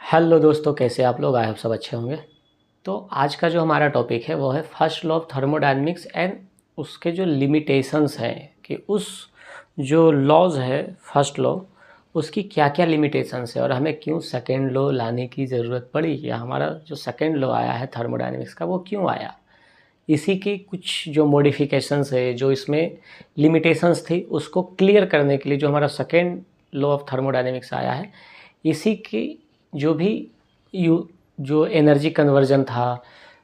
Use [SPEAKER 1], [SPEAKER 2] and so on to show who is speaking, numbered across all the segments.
[SPEAKER 1] Hello दोस्तों, कैसे आप लोग? आए आप सब अच्छे होंगे। तो आज का जो हमारा टॉपिक है वो है first law of thermodynamics and उसके जो लिमिटेशंस हैं कि उस जो लॉज है फर्स्ट लॉ उसकी क्या क्या लिमिटेशंस है और हमें क्यों सेकेंड लॉ लाने की ज़रूरत पड़ी, या हमारा जो सेकेंड लॉ आया है थर्मोडायनेमिक्स का वो क्यों आया। इसी की कुछ जो मॉडिफिकेशंस है, जो इसमें लिमिटेशंस थी उसको क्लियर करने के लिए जो हमारा सेकेंड लॉ ऑफ थर्मोडायनेमिक्स आया है, इसी की जो भी जो एनर्जी कन्वर्जन था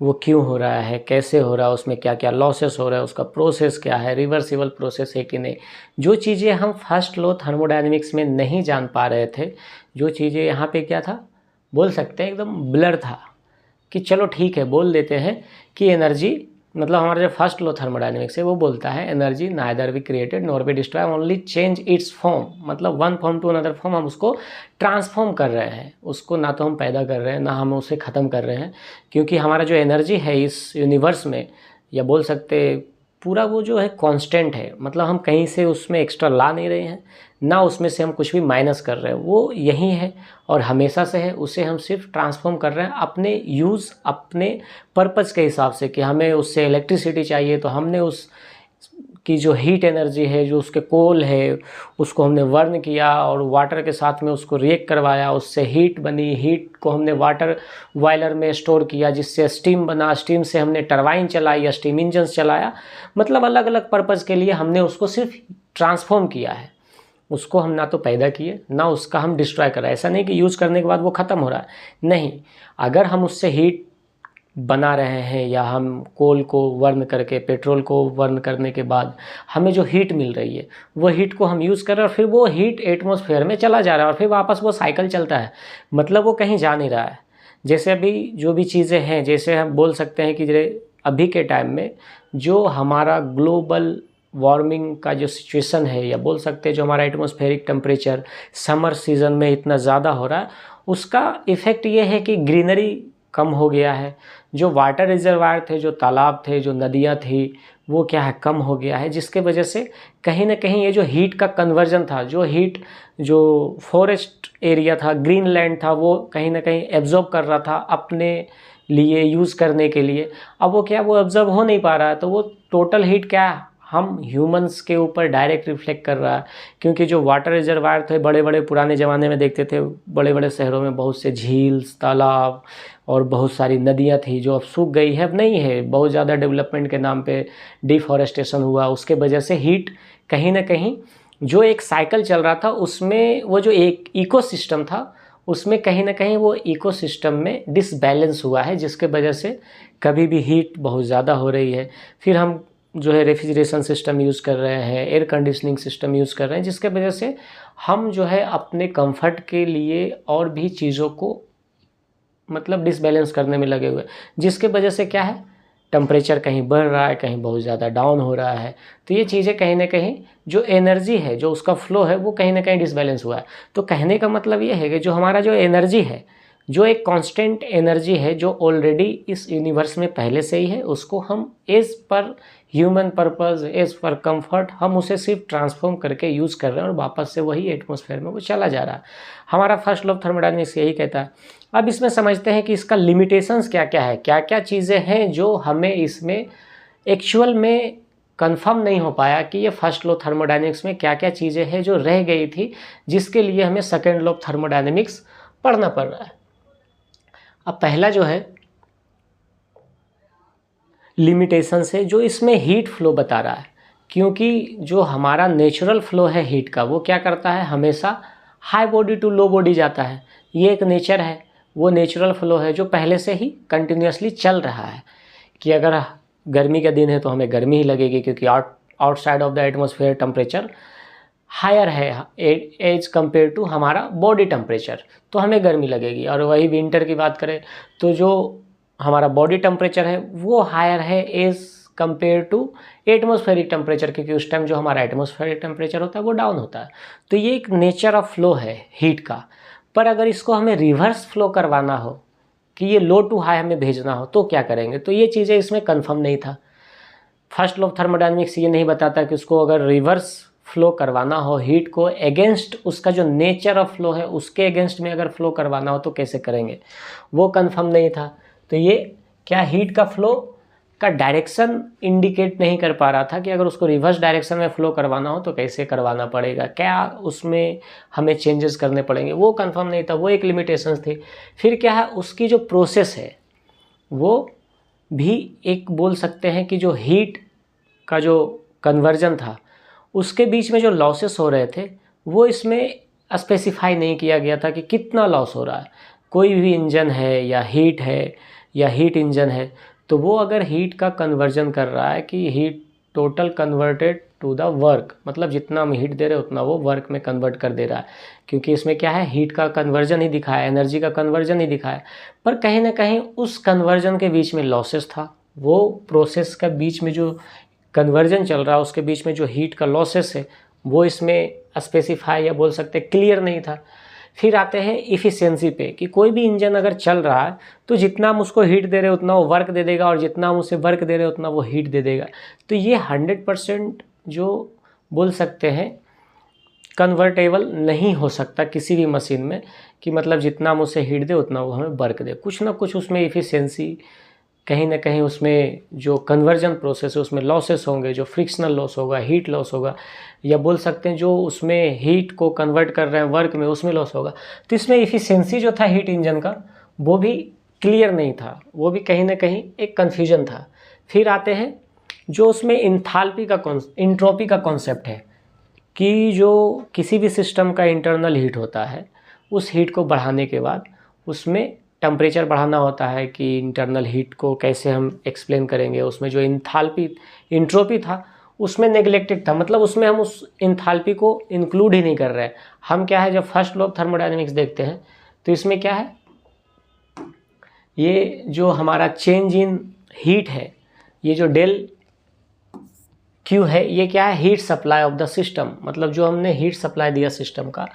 [SPEAKER 1] वो क्यों हो रहा है, कैसे हो रहा है, उसमें क्या क्या लॉसेस हो रहा है, उसका प्रोसेस क्या है, रिवर्सिबल प्रोसेस है कि नहीं। जो चीज़ें हम फर्स्ट लॉ थर्मोडायनेमिक्स में नहीं जान पा रहे थे, जो चीज़ें यहाँ पे क्या था, बोल सकते हैं एकदम ब्लर था कि चलो ठीक है बोल देते हैं कि एनर्जी, मतलब हमारा जो फर्स्ट लॉ थर्मोडायनेमिक्स है वो बोलता है energy neither be created nor be destroy, only change its form. मतलब one form to another form हम उसको ट्रांसफॉर्म कर रहे हैं, उसको ना तो हम पैदा कर रहे हैं ना हम उसे ख़त्म कर रहे हैं, क्योंकि हमारा जो एनर्जी है इस यूनिवर्स में, या बोल सकते पूरा वो जो है कांस्टेंट है। मतलब हम कहीं से उसमें एक्स्ट्रा ला नहीं रहे हैं, ना उसमें से हम कुछ भी माइनस कर रहे हैं, वो यही है और हमेशा से है। उसे हम सिर्फ ट्रांसफॉर्म कर रहे हैं अपने यूज़, अपने पर्पज़ के हिसाब से कि हमें उससे इलेक्ट्रिसिटी चाहिए तो हमने उस की जो हीट एनर्जी है, जो उसके कोल है, उसको हमने वर्न किया और वाटर के साथ में उसको रिएक्ट करवाया, उससे हीट बनी, हीट को हमने वाटर बॉयलर में स्टोर किया जिससे स्टीम बना, स्टीम से हमने टरबाइन चलाई या स्टीम इंजन्स चलाया। मतलब अलग अलग पर्पज़ के लिए हमने उसको सिर्फ ट्रांसफॉर्म किया है। उसको हम ना तो पैदा किए ना उसका हम डिस्ट्रॉय कर रहे हैं। ऐसा नहीं कि यूज़ करने के बाद वो ख़त्म हो रहा है, नहीं। अगर हम उससे हीट बना रहे हैं या हम कोल को वर्न करके, पेट्रोल को वर्न करने के बाद हमें जो हीट मिल रही है वो हीट को हम यूज़ कर रहे हैं और फिर वो हीट एटमॉस्फेयर में चला जा रहा है और फिर वापस वो साइकिल चलता है। मतलब वो कहीं जा नहीं रहा है। जैसे अभी जो भी चीज़ें हैं, जैसे हम बोल सकते हैं कि अभी के टाइम में जो हमारा ग्लोबल वार्मिंग का जो सिचुएशन है, या बोल सकते हैं जो हमारा एटमॉस्फेरिक टेम्परेचर समर सीज़न में इतना ज़्यादा हो रहा है, उसका इफ़ेक्ट ये है कि ग्रीनरी कम हो गया है। जो वाटर रिजर्वायर थे, जो तालाब थे, जो नदियाँ थी, वो क्या है, कम हो गया है, जिसके वजह से कहीं ना कहीं ये जो हीट का कन्वर्जन था, जो हीट जो फॉरेस्ट एरिया था, ग्रीन लैंड था, वो कहीं ना कहीं एब्जॉर्ब कर रहा था अपने लिए, यूज़ करने के लिए। अब वो क्या, वो एब्जॉर्ब हो नहीं पा रहा है, तो वो टोटल हीट क्या हम ह्यूमंस के ऊपर डायरेक्ट रिफ्लेक्ट कर रहा है। क्योंकि जो वाटर रिजर्वायर थे बड़े बड़े, पुराने ज़माने में देखते थे बड़े बड़े शहरों में बहुत से झील्स, तालाब और बहुत सारी नदियाँ थी जो अब सूख गई है, अब नहीं है। बहुत ज़्यादा डेवलपमेंट के नाम पे डिफॉरेस्टेशन हुआ, उसके वजह से हीट कहीं ना कहीं जो एक साइकिल चल रहा था उसमें, वो जो एक इकोसिस्टम था उसमें कहीं ना कहीं वो इकोसिस्टम में डिसबैलेंस हुआ है, जिसके वजह से कभी भी हीट बहुत ज़्यादा हो रही है। फिर हम जो है रेफ्रिजरेशन सिस्टम यूज़ कर रहे हैं, एयर कंडीशनिंग सिस्टम यूज़ कर रहे हैं, जिसके वजह से हम जो है अपने कंफर्ट के लिए और भी चीज़ों को मतलब डिसबैलेंस करने में लगे हुए, जिसके वजह से क्या है, टेम्परेचर कहीं बढ़ रहा है, कहीं बहुत ज़्यादा डाउन हो रहा है। तो ये चीज़ें कहीं ना कहीं जो एनर्जी है, जो उसका फ्लो है, वो कहीं ना कहीं डिसबैलेंस हुआ है। तो कहने का मतलब ये है कि जो हमारा जो एनर्जी है, जो एक कांस्टेंट एनर्जी है, जो ऑलरेडी इस यूनिवर्स में पहले से ही है, उसको हम as per human purpose, as per comfort, हम उसे सिर्फ ट्रांसफॉर्म करके यूज़ कर रहे हैं और वापस से वही एटमॉस्फेयर में वो चला जा रहा है। हमारा फर्स्ट लॉ ऑफ थर्मोडायनेमिक्स यही कहता है। अब इसमें समझते हैं कि इसका लिमिटेशंस क्या क्या है, क्या क्या चीज़ें हैं जो हमें इसमें एक्चुअल में कंफर्म नहीं हो पाया कि ये फर्स्ट लॉ थर्मोडायनेमिक्स में क्या क्या चीज़ें हैं जो रह गई थी, जिसके लिए हमें सेकेंड लॉ थर्मोडायनेमिक्स पढ़ना पड़ रहा है। अब पहला जो है लिमिटेशन से, जो इसमें हीट फ्लो बता रहा है, क्योंकि जो हमारा नेचुरल फ्लो है हीट का, वो क्या करता है, हमेशा high body to low body जाता है। ये एक नेचर है, वो नेचुरल फ्लो है जो पहले से ही कंटिन्यूसली चल रहा है। कि अगर गर्मी का दिन है तो हमें गर्मी ही लगेगी, क्योंकि outside of the atmosphere temperature higher है एज कंपेयर टू हमारा बॉडी टेम्परेचर, तो हमें गर्मी लगेगी। और वही विंटर की बात करें तो जो हमारा बॉडी टेम्परेचर है वो हायर है as compare to atmospheric temperature, क्योंकि उस टाइम जो हमारा एटमॉस्फेरिक टेम्परेचर होता है वो डाउन होता है। तो ये एक नेचर ऑफ फ्लो है हीट का। पर अगर इसको हमें रिवर्स फ्लो करवाना हो, कि ये लो टू हाई हमें भेजना हो, तो क्या करेंगे, तो ये चीज़ें इसमें कन्फर्म नहीं था। फर्स्ट लॉ ऑफ थर्मोडायनेमिक्स ये नहीं बताता कि उसको अगर रिवर्स फ्लो करवाना हो हीट को अगेंस्ट उसका जो नेचर ऑफ फ्लो है उसके अगेंस्ट में अगर फ्लो करवाना हो तो कैसे करेंगे, वो कंफर्म नहीं था। तो ये क्या हीट का फ्लो का डायरेक्शन इंडिकेट नहीं कर पा रहा था कि अगर उसको रिवर्स डायरेक्शन में फ्लो करवाना हो तो कैसे करवाना पड़ेगा, क्या उसमें हमें चेंजेस करने पड़ेंगे, वो कंफर्म नहीं था, वो एक लिमिटेशंस थी। फिर क्या है, उसकी जो प्रोसेस है वो भी एक बोल सकते हैं कि जो हीट का जो कन्वर्जन था उसके बीच में जो लॉसेस हो रहे थे वो इसमें स्पेसिफाई नहीं किया गया था कि कितना लॉस हो रहा है। कोई भी इंजन है या हीट इंजन है तो वो अगर हीट का कन्वर्जन कर रहा है कि heat total converted to the work, मतलब जितना हम हीट दे रहे हैं उतना वो वर्क में कन्वर्ट कर दे रहा है, क्योंकि इसमें क्या है हीट का कन्वर्जन ही दिखाया, एनर्जी का कन्वर्जन ही दिखाया। पर कहीं ना कहीं उस कन्वर्जन के बीच में लॉसेस था, वो प्रोसेस का बीच में जो कन्वर्जन चल रहा है उसके बीच में जो हीट का लॉसेस है वो इसमें स्पेसिफाई या बोल सकते क्लियर नहीं था। फिर आते हैं इफ़िशियंसी पे कि कोई भी इंजन अगर चल रहा है तो जितना हम उसको हीट दे रहे हैं उतना वो वर्क दे देगा और जितना हम उसे वर्क दे रहे हैं उतना वो हीट दे देगा। तो ये 100% जो बोल सकते हैं कन्वर्टेबल नहीं हो सकता किसी भी मशीन में कि मतलब जितना हम उसे हीट दे उतना वो हमें वर्क दे। कुछ ना कुछ उसमें इफ़िशियंसी कहीं ना कहीं उसमें जो कन्वर्जन प्रोसेस है उसमें लॉसेस होंगे, जो फ्रिक्शनल लॉस होगा, हीट लॉस होगा, या बोल सकते हैं जो उसमें हीट को कन्वर्ट कर रहे हैं वर्क में उसमें लॉस होगा। तो इसमें इफ़िशियंसी जो था हीट इंजन का वो भी क्लियर नहीं था, वो भी कहीं ना कहीं एक कन्फ्यूजन था। फिर आते हैं जो उसमें इंट्रोपी का कॉन्सेप्ट है कि जो किसी भी सिस्टम का इंटरनल हीट होता है उस हीट को बढ़ाने के बाद उसमें टेम्परेचर बढ़ाना होता है कि इंटरनल हीट को कैसे हम एक्सप्लेन करेंगे। उसमें जो इंट्रोपी था उसमें नेग्लेक्टेड था, मतलब उसमें हम उस इंथाल्पी को इंक्लूड ही नहीं कर रहे हैं। हम क्या है, जब फर्स्ट लॉ ऑफ थर्मोडायनेमिक्स देखते हैं तो इसमें क्या है, ये जो हमारा चेंज इन हीट है, ये जो डेल क्यू है, ये क्या है, heat supply of the system, मतलब जो हमने हीट सप्लाई दिया सिस्टम का।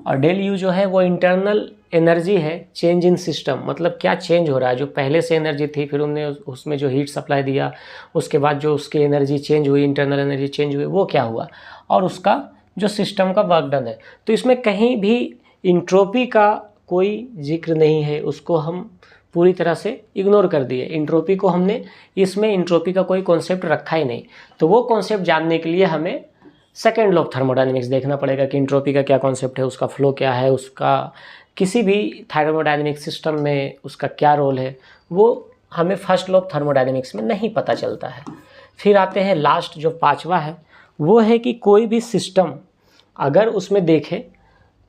[SPEAKER 1] और डेल यू जो है वो इंटरनल एनर्जी है चेंज इन सिस्टम, मतलब क्या चेंज हो रहा है, जो पहले से एनर्जी थी फिर उनने उसमें जो हीट सप्लाई दिया उसके बाद जो उसकी एनर्जी चेंज हुई, इंटरनल एनर्जी चेंज हुई, वो क्या हुआ और उसका जो सिस्टम का वर्क डन है। तो इसमें कहीं भी इंट्रोपी का कोई जिक्र नहीं है, उसको हम पूरी तरह से इग्नोर कर दिए। इंट्रोपी को हमने इसमें इंट्रोपी का कोई कॉन्सेप्ट रखा ही नहीं। तो वो कॉन्सेप्ट जानने के लिए हमें सेकेंड लॉ ऑफ थर्मोडायनेमिक्स देखना पड़ेगा कि इंट्रोपी का क्या कॉन्सेप्ट है, उसका फ्लो क्या है, उसका किसी भी थर्मोडायनेमिक सिस्टम में उसका क्या रोल है, वो हमें फर्स्ट लॉ ऑफ थर्मोडायनेमिक्स में नहीं पता चलता है। फिर आते हैं लास्ट जो पांचवा है, वो है कि कोई भी सिस्टम अगर उसमें देखें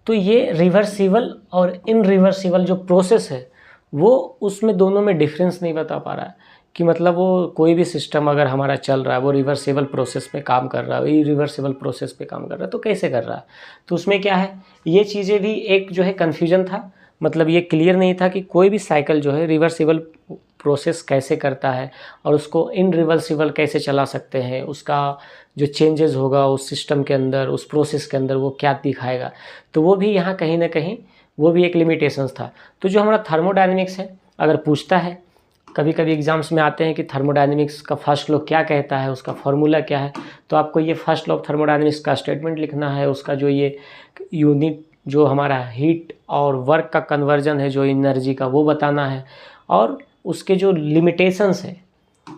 [SPEAKER 1] तो ये रिवर्सिबल और इनरिवर्सिबल जो प्रोसेस है वो उसमें दोनों में डिफरेंस नहीं बता पा रहा है कि मतलब वो कोई भी सिस्टम अगर हमारा चल रहा है वो रिवर्सिबल प्रोसेस पे काम कर रहा है, इरिवर्सिबल प्रोसेस पे काम कर रहा है, तो कैसे कर रहा है। तो उसमें क्या है, ये चीज़ें भी एक जो है कन्फ्यूजन था, मतलब ये क्लियर नहीं था कि कोई भी साइकिल जो है रिवर्सिबल प्रोसेस कैसे करता है और उसको इनरिवर्सिबल कैसे चला सकते हैं, उसका जो चेंजेस होगा उस सिस्टम के अंदर, उस प्रोसेस के अंदर वो क्या दिखाएगा। तो वो भी यहाँ कहीं ना कहीं वो भी एक लिमिटेशंस था। तो जो हमारा थर्मोडायनेमिक्स है, अगर पूछता है कभी कभी एग्जाम्स में आते हैं कि थर्मोडायनेमिक्स का फर्स्ट लॉ क्या कहता है, उसका फॉर्मूला क्या है, तो आपको ये फर्स्ट लॉ ऑफ थर्मोडायनेमिक्स का स्टेटमेंट लिखना है, उसका जो ये यूनिट जो हमारा हीट और वर्क का कन्वर्जन है जो एनर्जी का, वो बताना है, और उसके जो लिमिटेशंस है,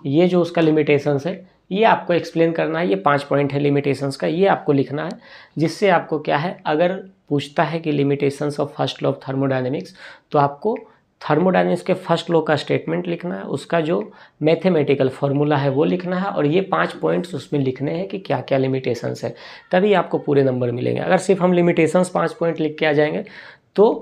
[SPEAKER 1] ये जो उसका लिमिटेशंस है ये आपको एक्सप्लेन करना है। ये 5 पॉइंट है लिमिटेशंस का, ये आपको लिखना है, जिससे आपको क्या है, अगर पूछता है कि limitations of first law of thermodynamics तो आपको थर्मोडायनेमिक्स के फर्स्ट लॉ का स्टेटमेंट लिखना है, उसका जो मैथमेटिकल फार्मूला है वो लिखना है, और ये 5 पॉइंट्स उसमें लिखने हैं कि क्या क्या लिमिटेशंस है, तभी आपको पूरे नंबर मिलेंगे। अगर सिर्फ हम लिमिटेशंस 5 पॉइंट लिख के आ जाएंगे तो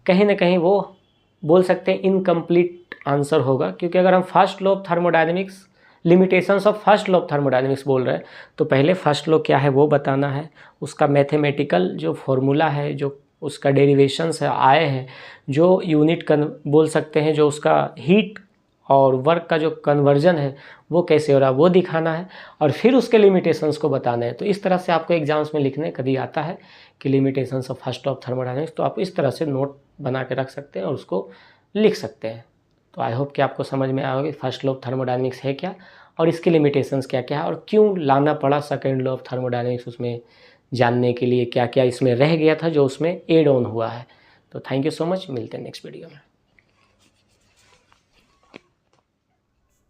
[SPEAKER 1] कहीं ना कहीं वो बोल सकते हैं इनकम्प्लीट आंसर होगा, क्योंकि अगर हम first law of thermodynamics limitations of first law of thermodynamics बोल रहे हैं तो पहले फर्स्ट लॉ क्या है वो बताना है, उसका मैथमेटिकल जो फॉर्मूला है, जो उसका डेरिवेशंस है आए हैं, जो यूनिट बोल सकते हैं, जो उसका हीट और वर्क का जो कन्वर्जन है वो कैसे हो रहा है वो दिखाना है, और फिर उसके लिमिटेशंस को बताना है। तो इस तरह से आपको एग्जाम्स में लिखने कभी आता है कि limitations of first law of thermodynamics, तो आप इस तरह से नोट बना के रख सकते हैं और उसको लिख सकते हैं। तो आई होप कि आपको समझ में आएगा फर्स्ट लॉ ऑफ थर्मोडायनेमिक्स है क्या और इसकी लिमिटेशंस क्या क्या है और क्यों लाना पड़ा सेकेंड लॉ ऑफ थर्मोडायनेमिक्स उसमें जानने के लिए क्या क्या इसमें रह गया था जो उसमें एड ऑन हुआ है। तो थैंक यू सो मच, मिलते हैं नेक्स्ट वीडियो में।